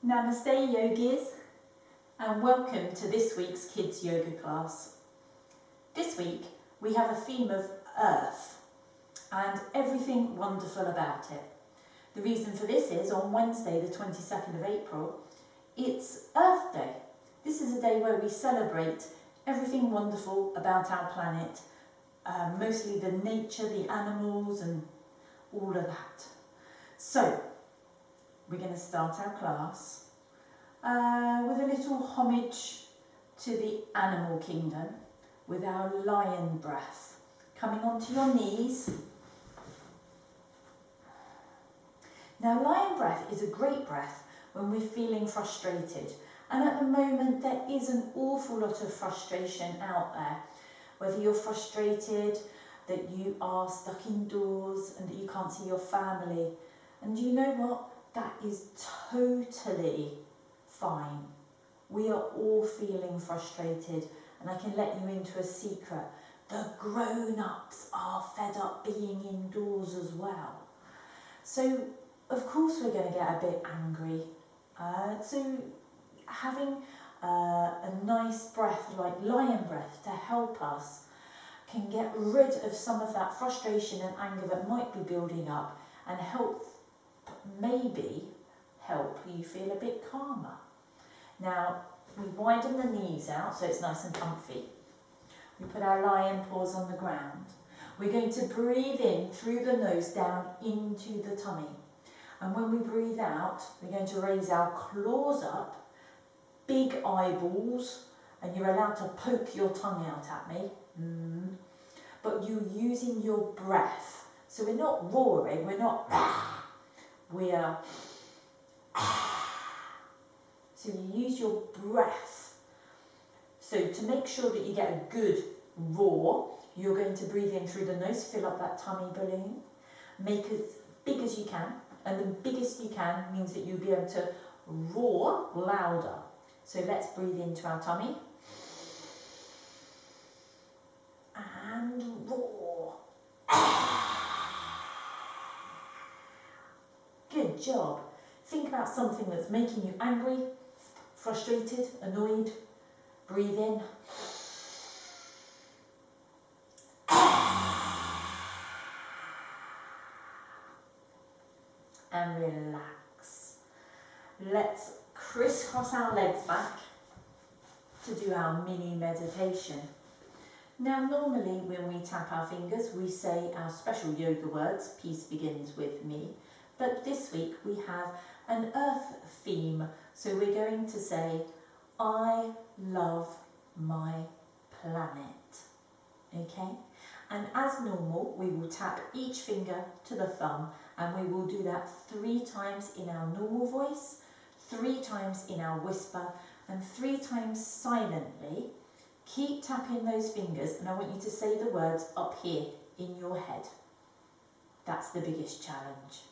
Namaste yogis, and welcome to this week's kids yoga class. This week we have a theme of earth and everything wonderful about it. The reason for this is on Wednesday the 22nd of April it's Earth Day. This is a day where we celebrate everything wonderful about our planet, mostly the nature, the animals and all of that. So we're going to start our class with a little homage to the animal kingdom with our lion breath. Coming onto your knees. Now, lion breath is a great breath when we're feeling frustrated. And at the moment there is an awful lot of frustration out there. Whether you're frustrated that you are stuck indoors and that you can't see your family. And you know what? That is totally fine. We are all feeling frustrated, and I can let you into a secret. The grown-ups are fed up being indoors as well. So, of course we're going to get a bit angry. So having a nice breath like lion breath to help us can get rid of some of that frustration and anger that might be building up and maybe help you feel a bit calmer. Now, we widen the knees out so it's nice and comfy. We put our lion paws on the ground. We're going to breathe in through the nose down into the tummy. And when we breathe out, we're going to raise our claws up, big eyeballs, and you're allowed to poke your tongue out at me. But you're using your breath. So we're not roaring, we're not we are. So you use your breath. So to make sure that you get a good roar, you're going to breathe in through the nose, fill up that tummy balloon, make as big as you can, and the biggest you can means that you'll be able to roar louder. So let's breathe into our tummy and roar. Good job. Think about something that's making you angry, frustrated, annoyed. Breathe in. And relax. Let's crisscross our legs back to do our mini meditation. Now, normally when we tap our fingers, we say our special yoga words, peace begins with me. But this week we have an earth theme, so we're going to say, I love my planet. Okay? And as normal, we will tap each finger to the thumb, and we will do that 3 times in our normal voice, 3 times in our whisper, and 3 times silently. Keep tapping those fingers, and I want you to say the words up here in your head. That's the biggest challenge.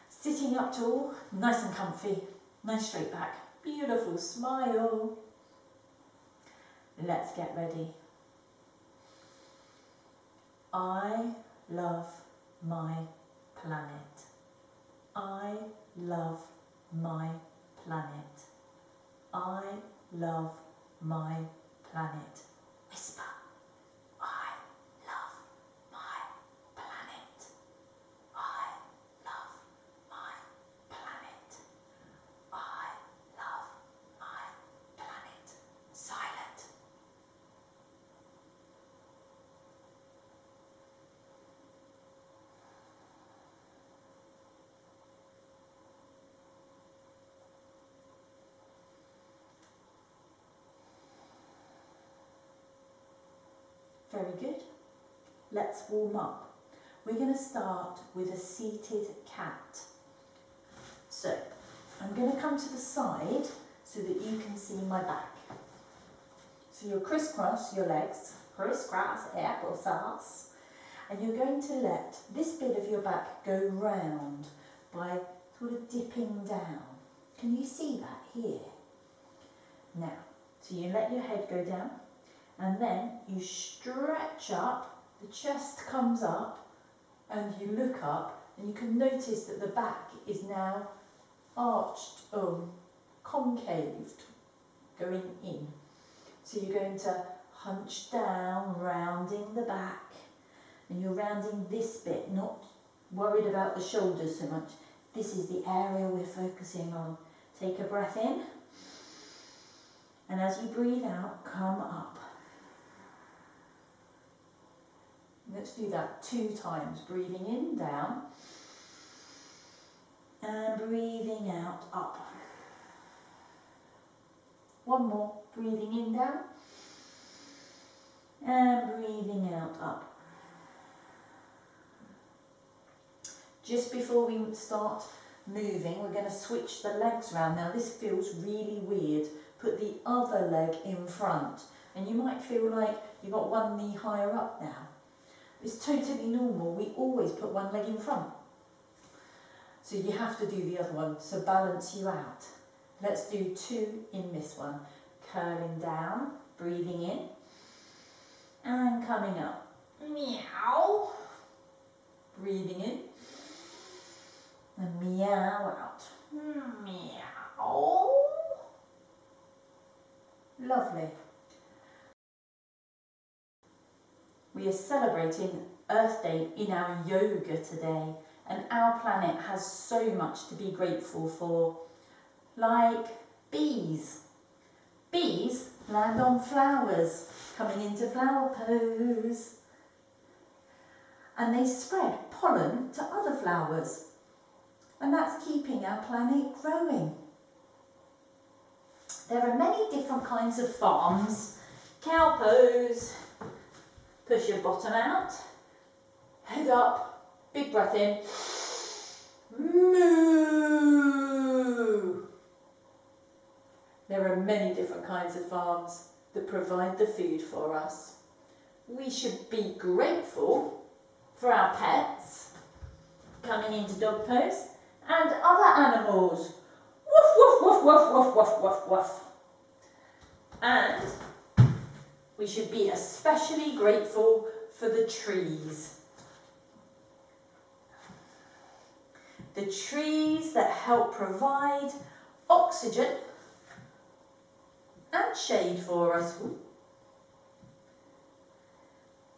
Sitting up tall, nice and comfy, nice straight back, beautiful smile. Let's get ready. I love my planet. I love my planet. I love my planet. Whisper. I love my planet. I love my planet. I love my planet. Silent. Very good. Let's warm up. We're going to start with a seated cat. So, I'm going to come to the side so that you can see my back. So you'll crisscross your legs, crisscross applesauce, and you're going to let this bit of your back go round by sort of dipping down. Can you see that here? Now, so you let your head go down, and then you stretch up, the chest comes up, and you look up, and you can notice that the back is now arched, concaved, going in. So you're going to hunch down, rounding the back, and you're rounding this bit, not worried about the shoulders so much. This is the area we're focusing on. Take a breath in, and as you breathe out, come up. Let's do that 2 times. Breathing in, down, and breathing out, up. One more. Breathing in, down, and breathing out, up. Just before we start moving, we're going to switch the legs around. Now this feels really weird. Put the other leg in front, and you might feel like you've got one knee higher up now. It's totally normal. We always put one leg in front. So you have to do the other one, so balance you out. Let's do 2 in this one. Curling down, breathing in, and coming up. Meow. Breathing in, and meow out. Meow. Lovely. We are celebrating Earth Day in our yoga today, and our planet has so much to be grateful for, like bees. Bees land on flowers, coming into flower pose, and they spread pollen to other flowers, and that's keeping our planet growing. There are many different kinds of farms. Cow pose, push your bottom out, head up, big breath in, moo. There are many different kinds of farms that provide the food for us. We should be grateful for our pets, coming into dog pose, and other animals. Woof, woof, woof, woof, woof, woof, woof, woof. And we should be especially grateful for the trees. The trees that help provide oxygen and shade for us.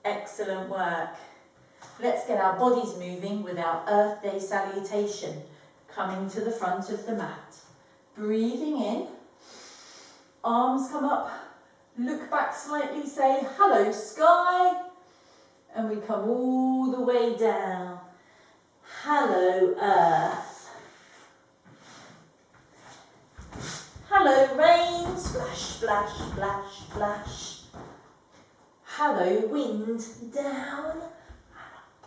Excellent work. Let's get our bodies moving with our Earth Day salutation. Coming to the front of the mat. Breathing in. Arms come up. Look back slightly. Say, hello sky. And we come all the way down. Hello Earth. Hello rain. Splash, splash, splash, splash. Hello wind. Down and up.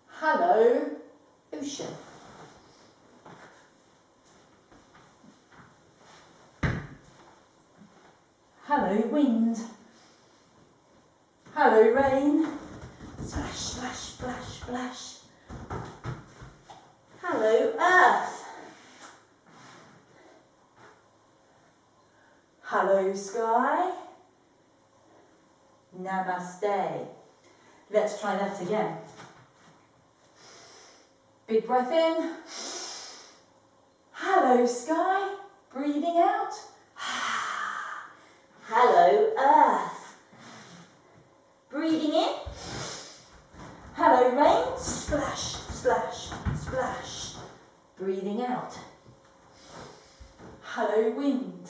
Hello ocean. Hello wind. Hello rain. Splash, splash, splash, splash. Hello earth. Hello sky. Namaste. Let's try that again. Big breath in. Hello sky. Breathing out. Hello earth. Breathing in. Hello rain. Splash, splash, splash. Breathing out. Hello wind.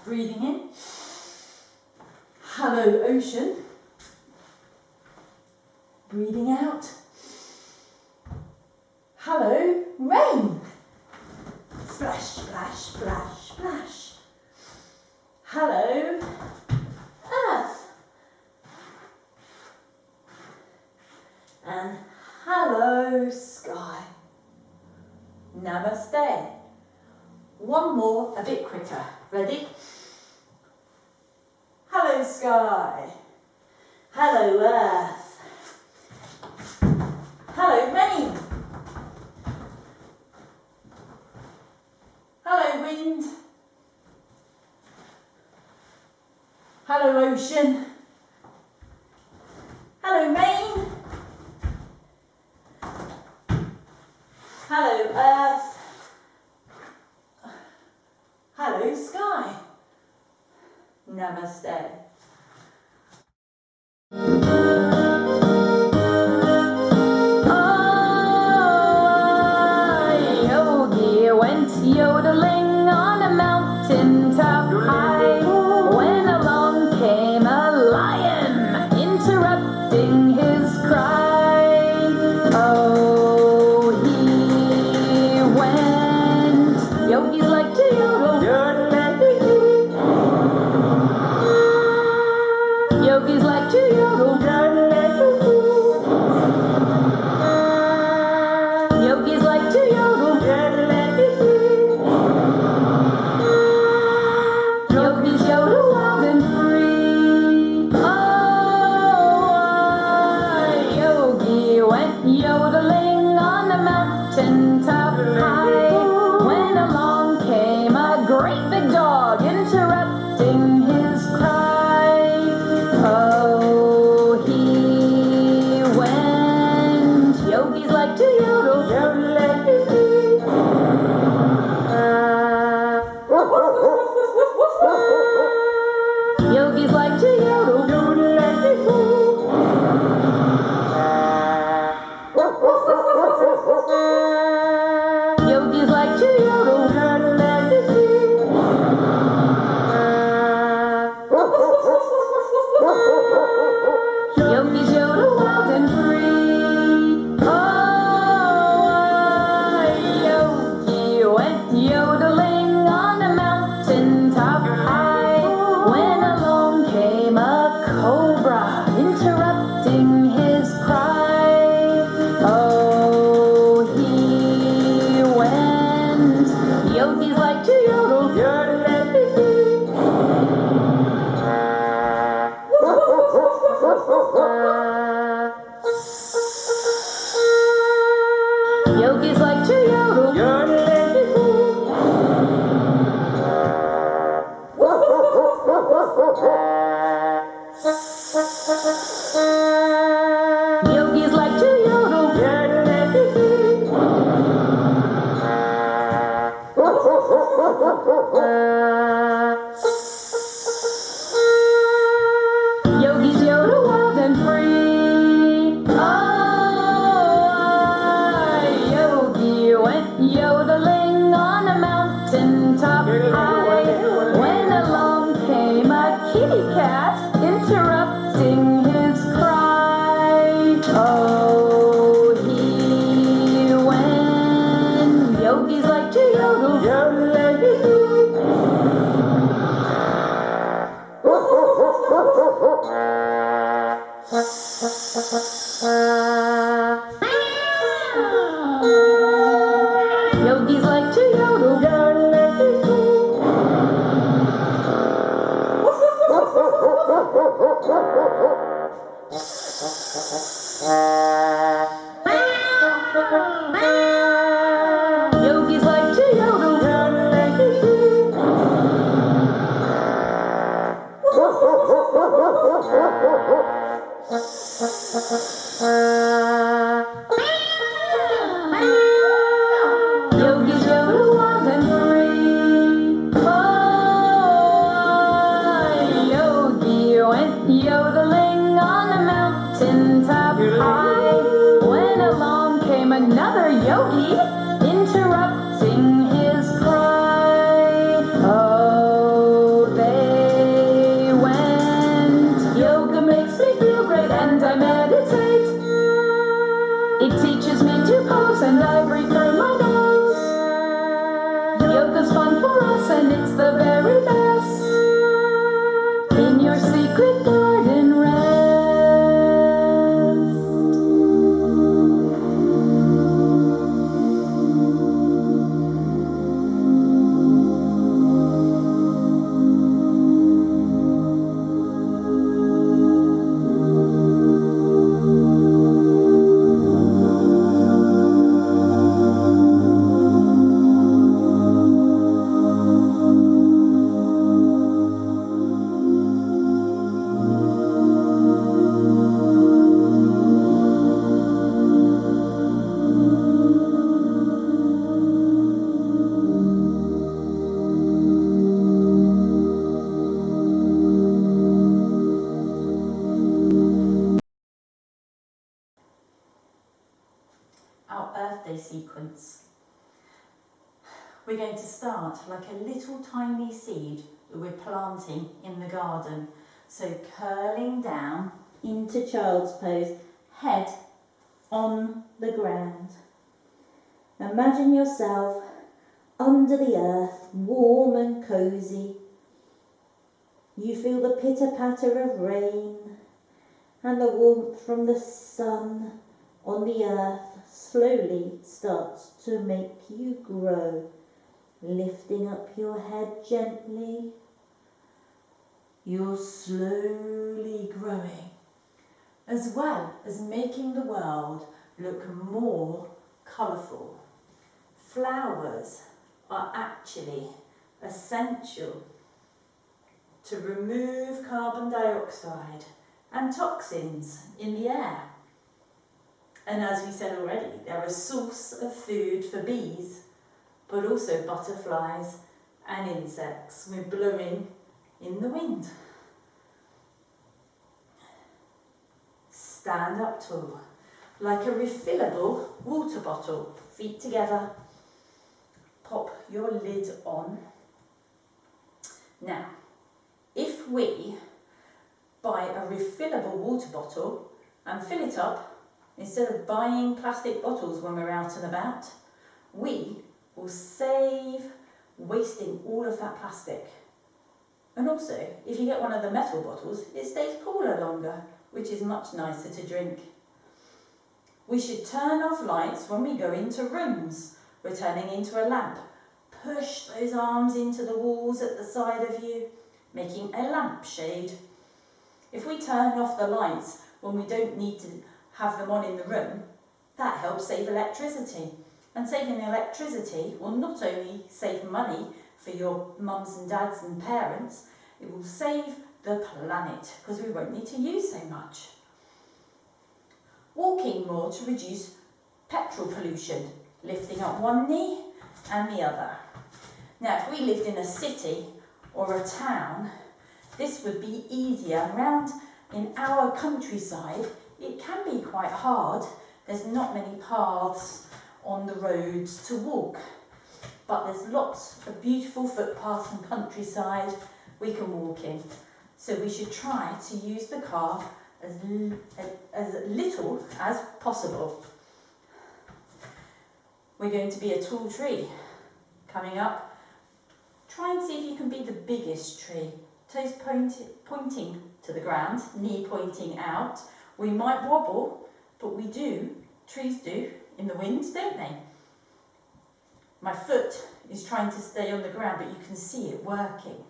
Breathing in. Hello ocean. Breathing out. Hello rain. Splash, splash, splash, splash. Hello earth. And hello sky. Namaste. One more, a bit quicker. Ready? Hello sky. Hello earth. Hello rain. Hello wind. Hello ocean. Hello rain. Hello earth. blue sky. Namaste. Yodeling on a mountain top high, when along came a lion, interrupting his cry. Oh, he went. Yogis like to yodel. Yogis like to yodel. Yogis like to yodel. Yogis yodel wild and free. Oh, yogi went yodeling on a mountain top high, when along came a great big dog, interrupting his cry. Oh, he went. Yogis like to yodel. Yogis like to yodel. Yogis like to yodel. Yogis yodel wild and free. Oh, yogi went yodeling on a mountain top high, when along came a cobra, interrupting his cry. Oh, he went. Yogis like to yodel. Yogis like to yodel. Yogis like to yodel. Yogis yodel wild and free. Oh, yogi went yodeling on a mountain top high, when along came a kitty cat, interrupting his cry. Oh, he went. Yogis like to yodel. Yogis like to yodel. Yogis like to yodel. Yogis yodel wild and free. Oh, yogi went yodeling on a mountain top high, when along came another yogi, interrupting his cry. Oh, they went. Yoga makes me feel great, and I meditate. It teaches me to pose, and I breathe through my nose. Yoga's fun for us, and it's the very best. In your secret garden, rest. our Earth Day sequence. We're going to start like a little tiny seed that we're planting in the garden. So curling down into child's pose, head on the ground. Imagine yourself under the earth, warm and cosy. You feel the pitter-patter of rain and the warmth from the sun on the earth slowly starts to make you grow, lifting up your head gently. You're slowly growing, as well as making the world look more colourful. Flowers are actually essential to remove carbon dioxide and toxins in the air. And as we said already, they're a source of food for bees, but also butterflies and insects. We're blowing in the wind. Stand up tall, like a refillable water bottle, feet together. Pop your lid on. Now, if we buy a refillable water bottle and fill it up, instead of buying plastic bottles when we're out and about, we will save wasting all of that plastic. And also, if you get one of the metal bottles, it stays cooler longer, which is much nicer to drink. We should turn off lights when we go into rooms. We're turning into a lamp. Push those arms into the walls at the side of you, making a lampshade. If we turn off the lights when we don't need to have them on in the room, that helps save electricity. And saving electricity will not only save money for your mums and dads and parents, it will save the planet because we won't need to use so much. Walking more to reduce petrol pollution, lifting up one knee and the other. Now, if we lived in a city or a town, this would be easier. Around in our countryside, it can be quite hard. There's not many paths on the roads to walk, but there's lots of beautiful footpaths and countryside we can walk in. So we should try to use the car as little as possible. We're going to be a tall tree coming up. Try and see if you can be the biggest tree. Toes pointing to the ground, knee pointing out. We might wobble, but trees do, in the wind, don't they? My foot is trying to stay on the ground, but you can see it working.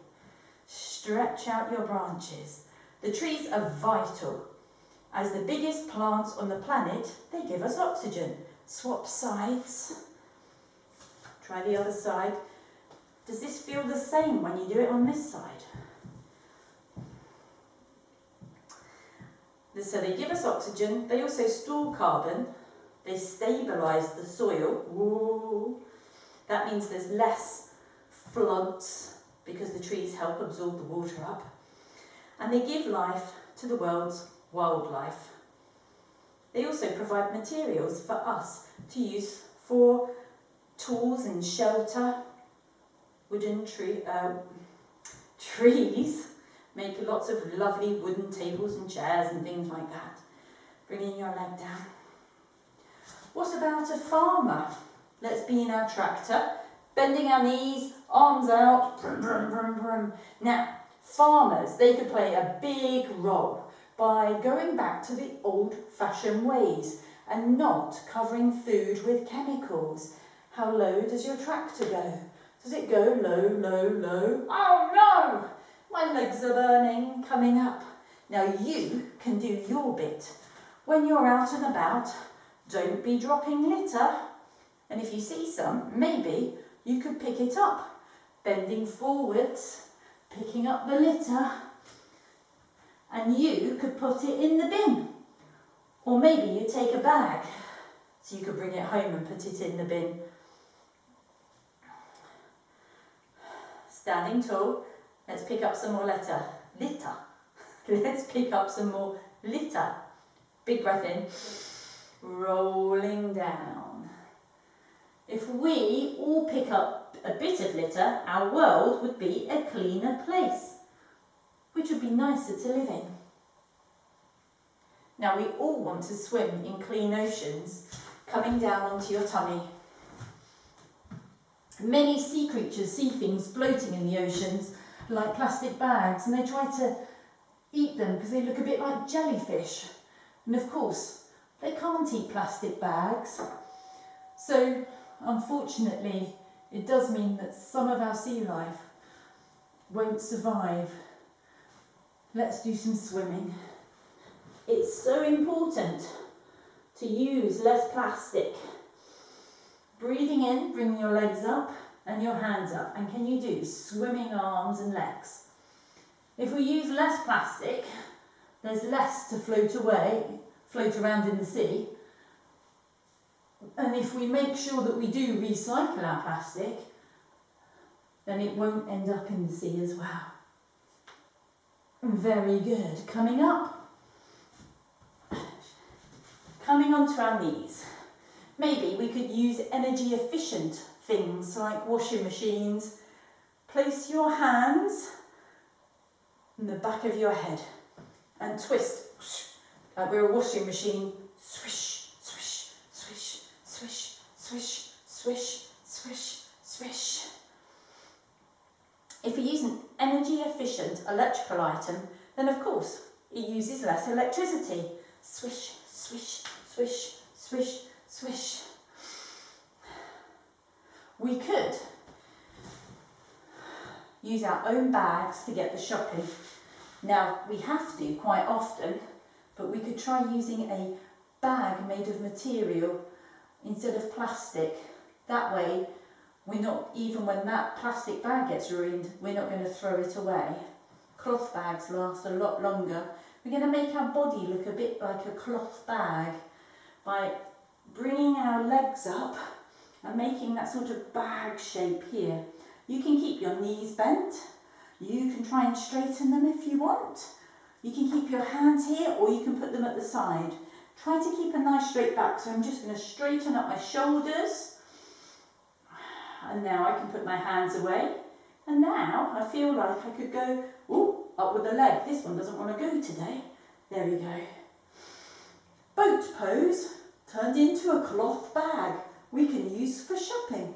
Stretch out your branches. The trees are vital. As the biggest plants on the planet, they give us oxygen. Swap sides. Try the other side. Does this feel the same when you do it on this side? So they give us oxygen, they also store carbon, they stabilise the soil. Whoa. That means there's less floods because the trees help absorb the water up. And they give life to the world's wildlife. They also provide materials for us to use for tools and shelter. Wooden trees make lots of lovely wooden tables and chairs and things like that. Bringing your leg down. What about a farmer? Let's be in our tractor, bending our knees, arms out, brum, brum, brum, brum. Now, farmers, they could play a big role by going back to the old-fashioned ways and not covering food with chemicals. How low does your tractor go? Does it go low, low, low? Oh no! My legs are burning, coming up. Now you can do your bit. When you're out and about, don't be dropping litter. And if you see some, maybe you could pick it up. Bending forwards, picking up the litter. And you could put it in the bin. Or maybe you take a bag, so you could bring it home and put it in the bin. Standing tall, let's pick up some more litter. Let's pick up some more litter. Big breath in, rolling down. If we all pick up a bit of litter, our world would be a cleaner place, which would be nicer to live in. Now we all want to swim in clean oceans, coming down onto your tummy. Many sea creatures see things floating in the oceans, like plastic bags, and they try to eat them because they look a bit like jellyfish. And of course, they can't eat plastic bags. So, unfortunately, it does mean that some of our sea life won't survive. Let's do some swimming. It's so important to use less plastic. Breathing in, bring your legs up and your hands up. And can you do swimming arms and legs? If we use less plastic, there's less to float around in the sea. And if we make sure that we do recycle our plastic, then it won't end up in the sea as well. Very good. Coming up. Coming onto our knees. Maybe we could use energy efficient things like washing machines. Place your hands in the back of your head and twist like we're a washing machine. Swish, swish, swish, swish, swish, swish, swish, swish. If we use an energy efficient electrical item, then of course it uses less electricity. Swish, swish, swish, swish, swish. We could use our own bags to get the shopping. Now, we have to quite often, but we could try using a bag made of material instead of plastic. That way, we're not, even when that plastic bag gets ruined, we're not going to throw it away. Cloth bags last a lot longer. We're going to make our body look a bit like a cloth bag by bringing our legs up and making that sort of bag shape here. You can keep your knees bent. You can try and straighten them if you want. You can keep your hands here or you can put them at the side. Try to keep a nice straight back. So I'm just going to straighten up my shoulders. And now I can put my hands away. And now I feel like I could go up with the leg. This one doesn't want to go today. There we go. Boat pose turned into a cloth bag we can use for shopping.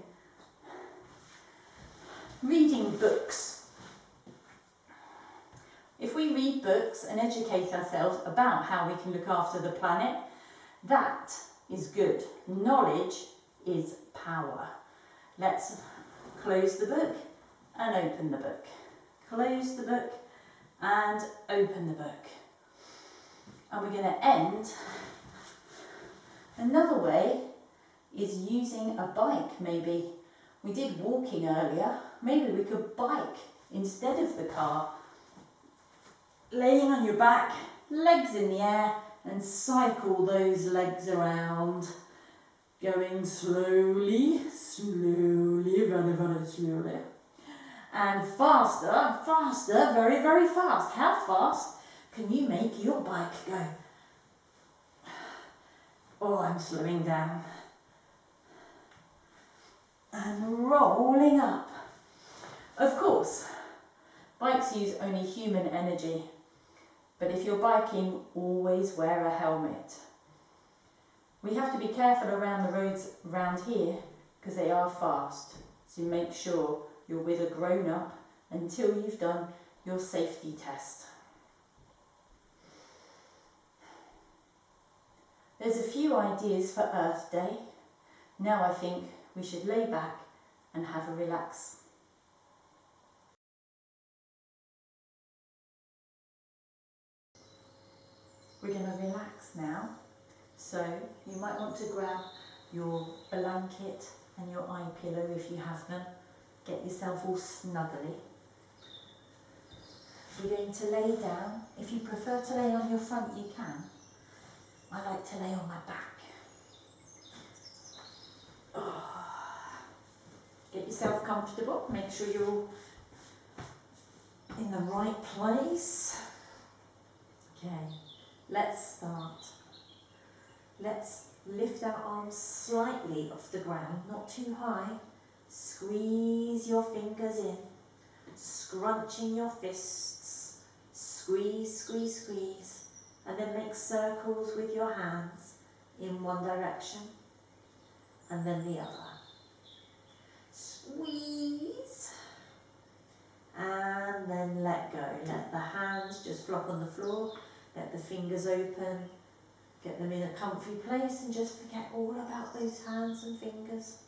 Reading books. If we read books and educate ourselves about how we can look after the planet, that is good. Knowledge is power. Let's close the book and open the book. Close the book and open the book. And we're going to end. Another way is using a bike maybe. We did walking earlier. Maybe we could bike instead of the car. Laying on your back, legs in the air, and cycle those legs around. Going slowly, slowly, very, very slowly. And faster, faster, very, very fast. How fast can you make your bike go? Oh, I'm slowing down. And rolling up. Of course, bikes use only human energy. But if you're biking, always wear a helmet. We have to be careful around the roads around here because they are fast. So make sure you're with a grown-up until you've done your safety test. There's a few ideas for Earth Day. Now I think we should lay back and have a relax. We're going to relax now. So you might want to grab your blanket and your eye pillow if you have them. Get yourself all snuggly. We're going to lay down. If you prefer to lay on your front, you can. I like to lay on my back. Get yourself comfortable. Make sure you're all in the right place. Okay, let's start. Let's Lift our arms slightly off the ground, not too high. Squeeze your fingers in, scrunching your fists. Squeeze, squeeze, squeeze. And then make circles with your hands in one direction and then the other. Squeeze. And then let go. Let the hands just flop on the floor. Let the fingers open. Get them in a comfy place and just forget all about those hands and fingers.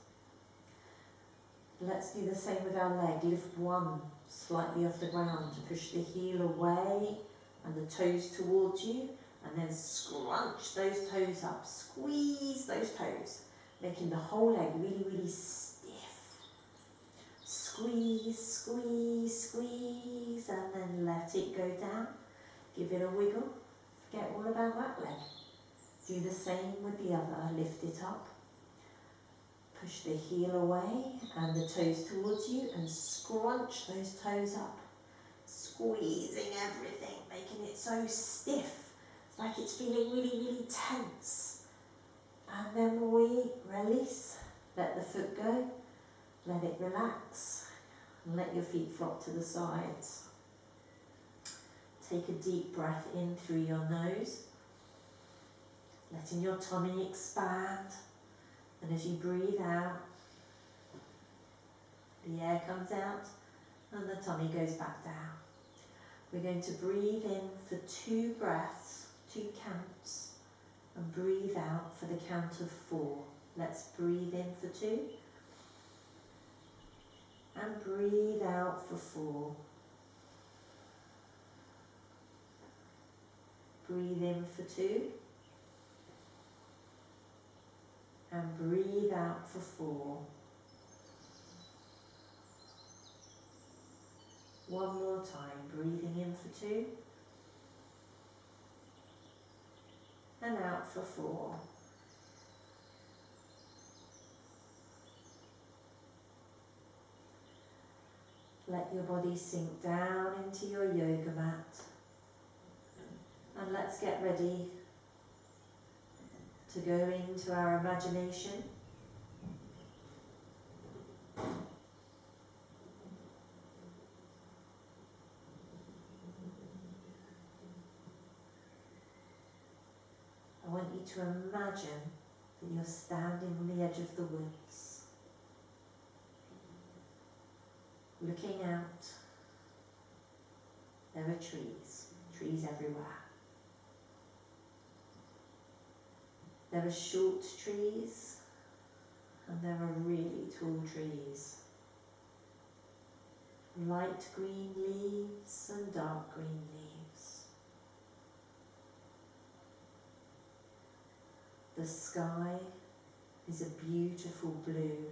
Let's do the same with our leg. Lift one slightly off the ground to push the heel away and the toes towards you, and then scrunch those toes up. Squeeze those toes, making the whole leg really, really stiff. Squeeze, squeeze, squeeze, and then let it go down. Give it a wiggle. Forget all about that leg. Do the same with the other. Lift it up. Push the heel away and the toes towards you and scrunch those toes up. Squeezing everything, making it so stiff. It's like it's feeling really, really tense. And then we release. Let the foot go. Let it relax. And let your feet flop to the sides. Take a deep breath in through your nose. Letting your tummy expand. And as you breathe out, the air comes out and the tummy goes back down. We're going to breathe in for 2 breaths, 2 counts, and breathe out for the count of 4. Let's breathe in for 2 and breathe out for 4. Breathe in for 2. And breathe out for 4. One more time, breathing in for 2. And out for 4. Let your body sink down into your yoga mat. And let's get ready to go into our imagination. I want you to imagine that you're standing on the edge of the woods, looking out. There are trees everywhere. There are short trees and there are really tall trees. Light green leaves and dark green leaves. The sky is a beautiful blue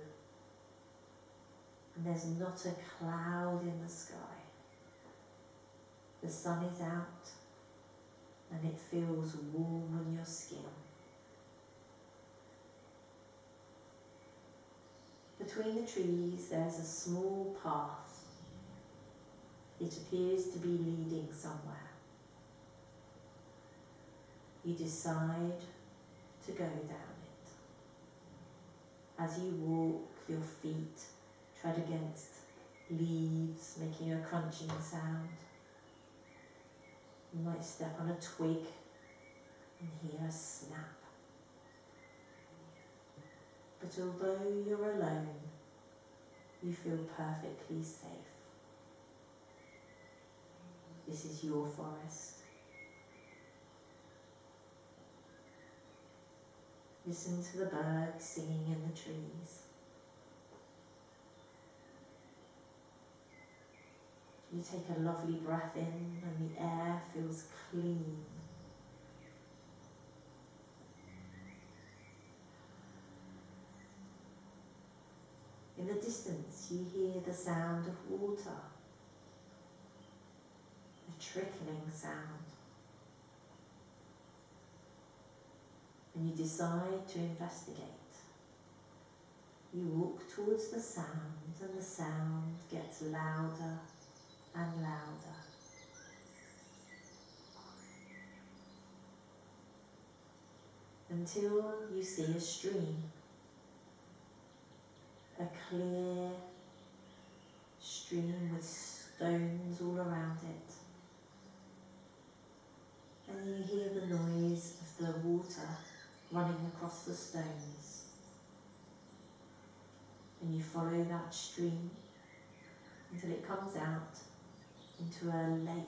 and there's not a cloud in the sky. The sun is out and it feels warm on your skin. Between the trees there's a small path. It appears to be leading somewhere. You decide to go down it. As you walk, your feet tread against leaves, making a crunching sound. You might step on a twig and hear a snap. But although you're alone, you feel perfectly safe. This is your forest. Listen to the birds singing in the trees. You take a lovely breath in and the air feels clean. In the distance you hear the sound of water, a trickling sound. And you decide to investigate. You walk towards the sound and the sound gets louder and louder. until you see a stream, a clear stream with stones all around it. And you hear the noise of the water running across the stones. And you follow that stream until it comes out into a lake.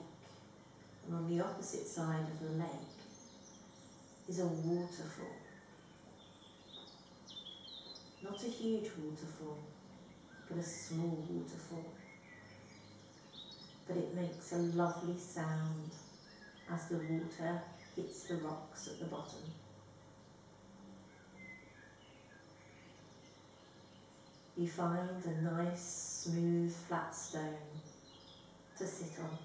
And on the opposite side of the lake is a waterfall. Not a huge waterfall, but a small waterfall. But it makes a lovely sound as the water hits the rocks at the bottom. You find a nice, smooth, flat stone to sit on.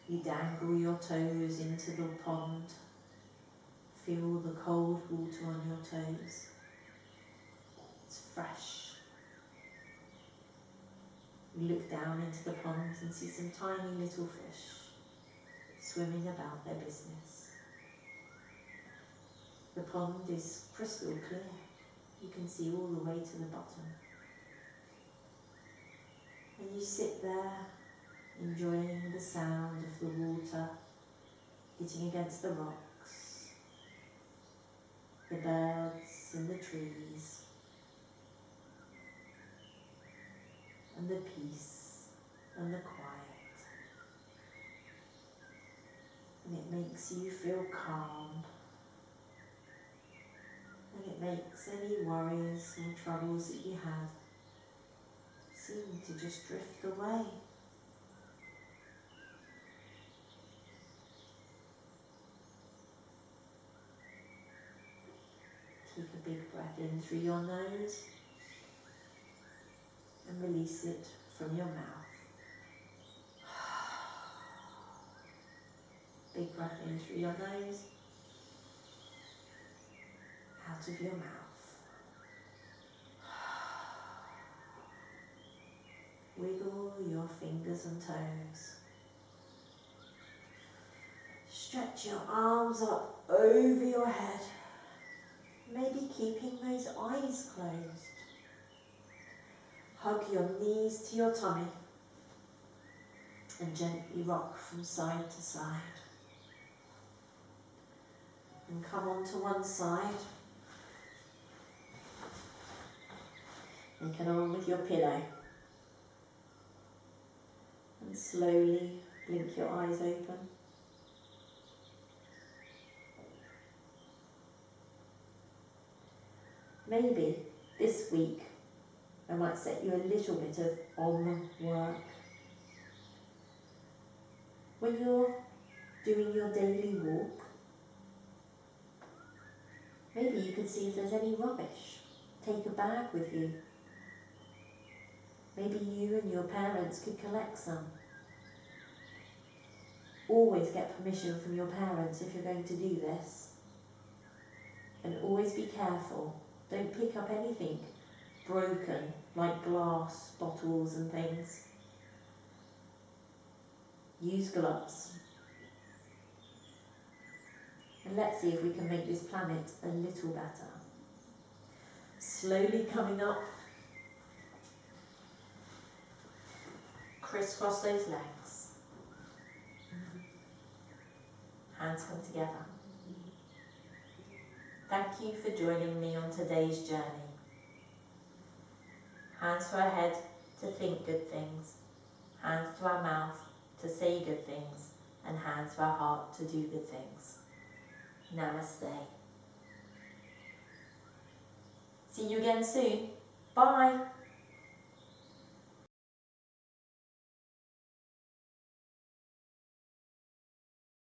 You dangle your toes into the pond. Feel the cold water on your toes. It's fresh. You look down into the pond and see some tiny little fish swimming about their business. The pond is crystal clear. You can see all the way to the bottom. And you sit there enjoying the sound of the water hitting against the rocks, the birds and the trees, and the peace and the quiet. And it makes you feel calm. And it makes any worries or troubles that you had seem to just drift away. Take a big breath in through your nose and release it from your mouth. Big breath in through your nose, out of your mouth. Wiggle your fingers and toes. Stretch your arms up over your head, maybe keeping those eyes closed. Hug your knees to your tummy and gently rock from side to side. And come onto one side. And get on with your pillow. And slowly blink your eyes open. Maybe this week I might set you a little bit of work. When you're doing your daily walk, maybe you could see if there's any rubbish. Take a bag with you. Maybe you and your parents could collect some. Always get permission from your parents if you're going to do this. And always be careful. Don't pick up anything broken, like glass, bottles and things. Use gloves. And let's see if we can make this planet a little better. Slowly coming up. Crisscross those legs. Hands come together. Thank you for joining me on today's journey. Hands to our head to think good things. Hands to our mouth to say good things. And hands to our heart to do good things. Namaste. See you again soon. Bye.